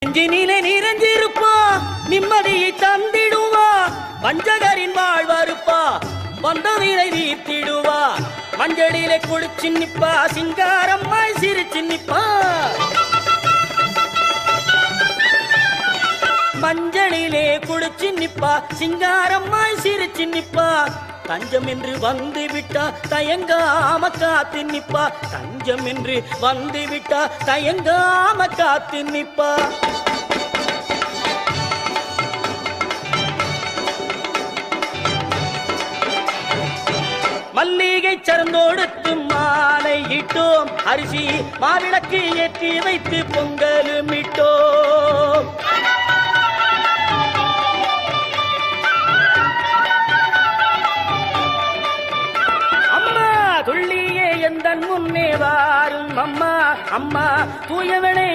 நெஞ்சினிலே நிறைஞ்சிருப்பா நிம்மதியை தந்திடுவா வஞ்சகரின் வாழ்வறுப்பா வந்ததினை தீர்த்திடுவா மஞ்சளிலே குளிச்சு நிப்பா சிங்காரம்மாய் சிரிச்சு நிப்பா மஞ்சளிலே குளிச்சு நிப்பா சிங்காரம்மாய் சிரிச்சு நிப்பா தஞ்சம் என்று வந்து விட்டா தயங்காம காத்து நிப்பா தஞ்சம் என்று வந்து விட்டா தயங்காம காத்து நிப்பா மல்லிகை சரந்தோடுத்து மாலை இட்டோம் அரிசி மாவிளக்கு ஏற்றி வைத்து பொங்கலும் இட்டோம் துள்ளியே எந்தன் முன்னே வாரும் அம்மா அம்மா தூயவனே